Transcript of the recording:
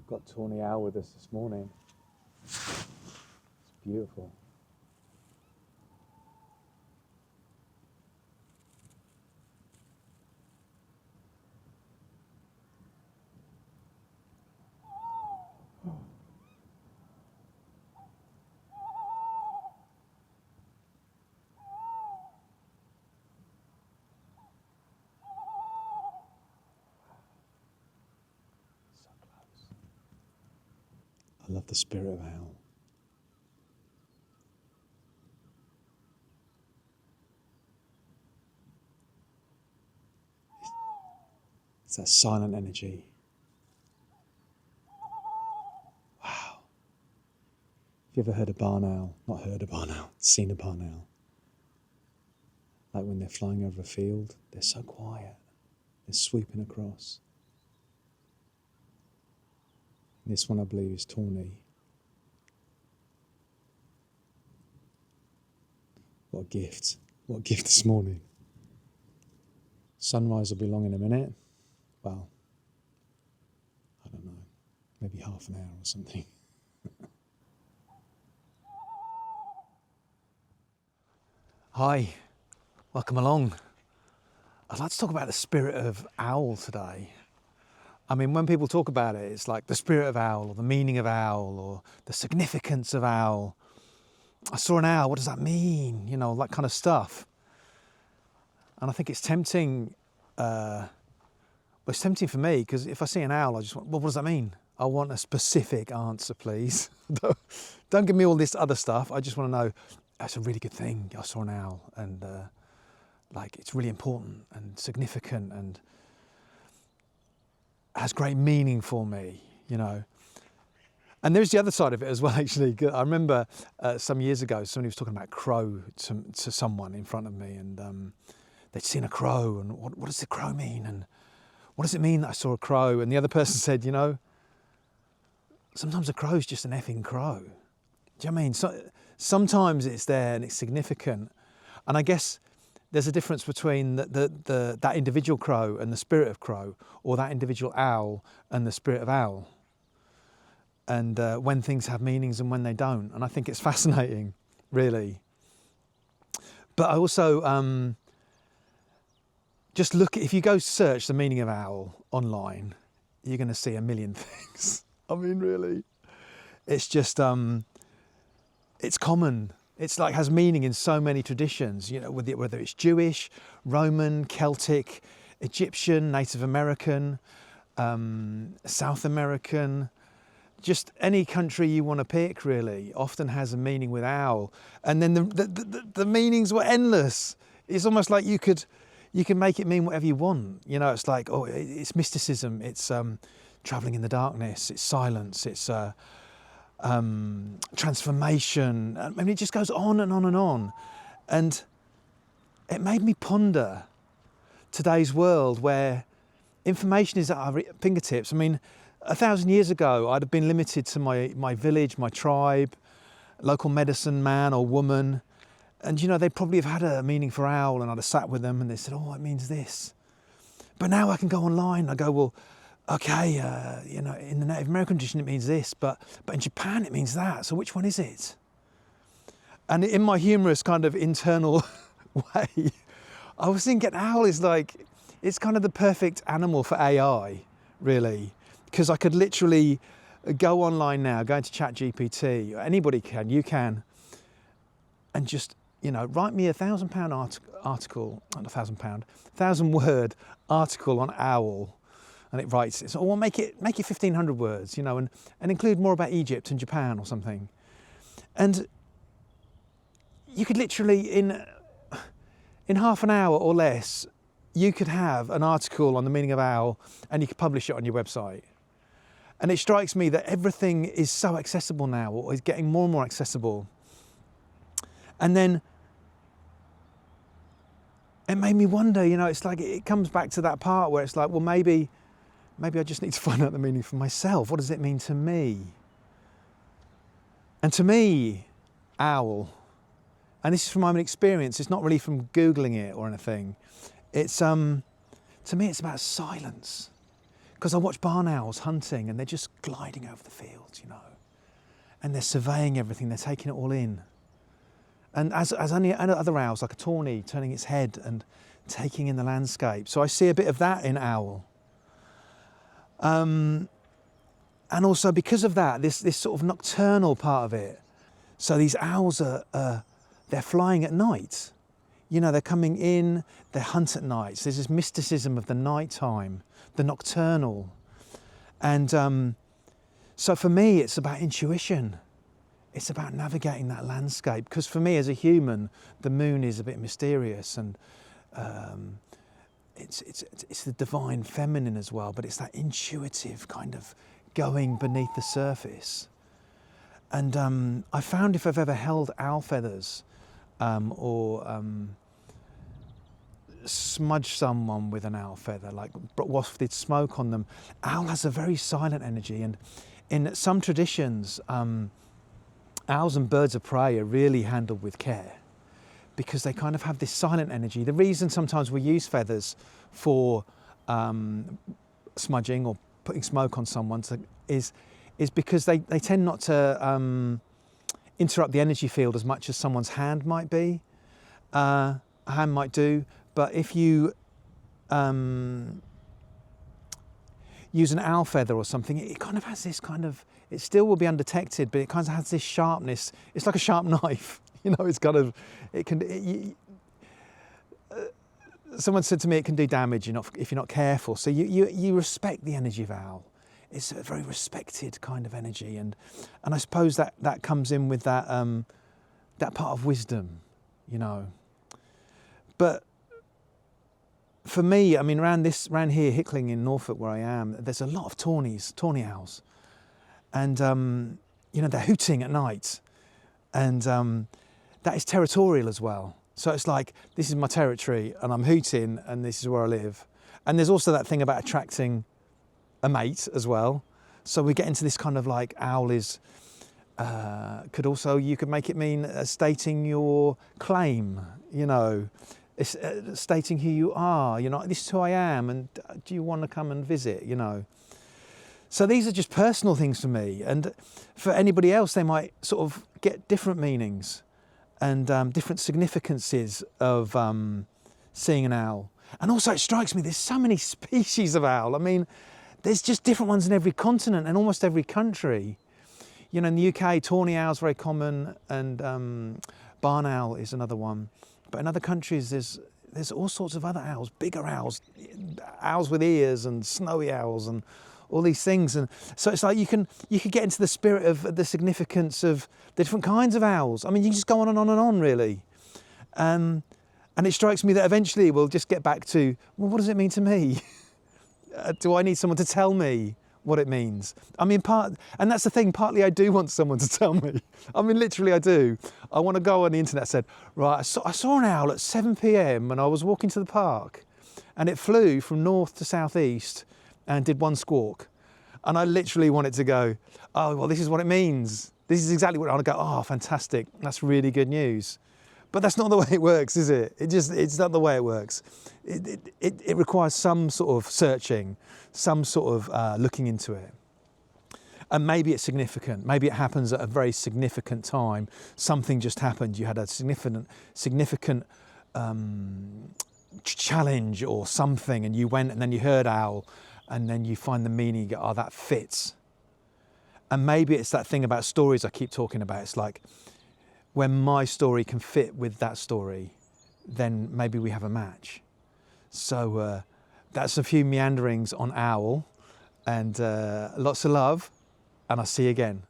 We've got tawny owl with us this morning. It's beautiful. So close. I love the spirit of owl. It's that silent energy. Wow. Have you ever heard a barn owl? Not heard a barn owl, seen a barn owl. Like when they're flying over a field, they're so quiet. They're swooping across. This one I believe is tawny. What a gift. What a gift this morning. Sunrise will be long in a minute. Well, I don't know, maybe half an hour or something. Hi, welcome along. I'd like to talk about the spirit of owl today. I mean, when people talk about it, it's like the spirit of owl or the meaning of owl or the significance of owl. I saw an owl, what does that mean? You know, that kind of stuff. And I think it's tempting. It's tempting for me because if I see an owl, I just want, well, what does that mean? I want a specific answer, please. Don't give me all this other stuff. I just want to know, that's a really good thing. I saw an owl and like it's really important and significant and has great meaning for me, you know. And there's the other side of it as well, actually. I remember some years ago, somebody was talking about crow to someone in front of me and they'd seen a crow and what does the crow mean? And what does it mean that I saw a crow? And the other person said, you know, sometimes a crow's just an effing crow. Do you know what I mean? So, sometimes it's there and it's significant. And I guess there's a difference between that individual crow and the spirit of crow, or that individual owl and the spirit of owl. And when things have meanings and when they don't. And I think it's fascinating, really. But I also just look, if you go search the meaning of owl online, you're going to see a million things. I mean, really. It's just, it's common. It's like has meaning in so many traditions, you know, whether it's Jewish, Roman, Celtic, Egyptian, Native American, South American, just any country you want to pick, really, often has a meaning with owl. And then the meanings were endless. It's almost like you can make it mean whatever you want. You know, it's like, oh, it's mysticism, it's traveling in the darkness, it's silence, it's transformation. I mean, it just goes on and on and on. And it made me ponder today's world where information is at our fingertips. I mean, 1,000 years ago, I'd have been limited to my village, my tribe, local medicine man or woman. And, you know, they probably have had a meaning for owl and I'd have sat with them and they said, oh, it means this. But now I can go online. I go, well, okay, you know, in the Native American tradition, it means this, but in Japan, it means that. So which one is it? And in my humorous kind of internal way, I was thinking owl is like, it's kind of the perfect animal for AI, really. Because I could literally go online now, go into ChatGPT, anybody can, you can, and just, you know, write me £1,000 article, not £1,000, 1,000-word article on owl, and it writes it. So, or make it 1,500 words, you know, and include more about Egypt and Japan or something. And you could literally, in half an hour or less, you could have an article on the meaning of owl, and you could publish it on your website. And it strikes me that everything is so accessible now, or is getting more and more accessible. And then it made me wonder, you know, it's like it comes back to that part where it's like, well, maybe I just need to find out the meaning for myself. What does it mean to me? And to me, owl, and this is from my own experience, it's not really from Googling it or anything. It's, to me, it's about silence. Because I watch barn owls hunting and they're just gliding over the fields, you know, and they're surveying everything, they're taking it all in. And as only other owls, like a tawny, turning its head and taking in the landscape. So I see a bit of that in owl. And also because of that, this sort of nocturnal part of it. So these owls they're flying at night. You know, they're coming in, they hunt at night. So there's this mysticism of the nighttime, the nocturnal. And so for me, it's about intuition. It's about navigating that landscape. Because for me as a human, the moon is a bit mysterious, and it's the divine feminine as well, but it's that intuitive kind of going beneath the surface. And I found if I've ever held owl feathers or smudged someone with an owl feather, like wafted smoke on them, owl has a very silent energy. And in some traditions, owls and birds of prey are really handled with care because they kind of have this silent energy. The reason sometimes we use feathers for smudging or putting smoke on someone is because they tend not to interrupt the energy field as much as someone's hand might be, a hand might do. But if you use an owl feather or something, it kind of has this kind of, it still will be undetected, but it kind of has this sharpness. It's like a sharp knife, you know, it's kind of, someone said to me it can do damage if you're not careful. So you respect the energy of owl. It's a very respected kind of energy, and I suppose that comes in with that that part of wisdom, you know. But for me, I mean, around here, Hickling in Norfolk, where I am, there's a lot of tawny owls, and you know, they're hooting at night, and that is territorial as well. So it's like, this is my territory, and I'm hooting, and this is where I live. And there's also that thing about attracting a mate as well. So we get into this kind of like, owl is, you could make it mean stating your claim, you know, it's, stating who you are, you know, this is who I am, and do you want to come and visit, you know. So these are just personal things for me, and for anybody else, they might sort of get different meanings and different significances of seeing an owl. And also it strikes me, there's so many species of owl. I mean, there's just different ones in every continent and almost every country. You know, in the UK, tawny owl's very common, and barn owl is another one. But in other countries, there's all sorts of other owls, bigger owls, owls with ears, and snowy owls, and all these things. And so it's like you could get into the spirit of the significance of the different kinds of owls. I mean, you can just go on and on and on, really. And it strikes me that eventually we'll just get back to, well, what does it mean to me? Do I need someone to tell me what it means? I mean, and that's the thing, partly I do want someone to tell me. I mean, literally I do. I want to go on the internet and said, right, I saw an owl at 7 p.m. when I was walking to the park, and it flew from north to southeast and did one squawk. And I literally want it to go, oh, well, this is what it means. This is exactly what I want to go, oh, fantastic. That's really good news. But that's not the way it works, is it? It's not the way it works. It requires some sort of searching, some sort of looking into it. And maybe it's significant. Maybe it happens at a very significant time. Something just happened. You had a significant challenge or something, and you went and then you heard owl, and then you find the meaning, you go, oh, that fits. And maybe it's that thing about stories I keep talking about. It's like, when my story can fit with that story, then maybe we have a match. So that's a few meanderings on owl, and lots of love, and I'll see you again.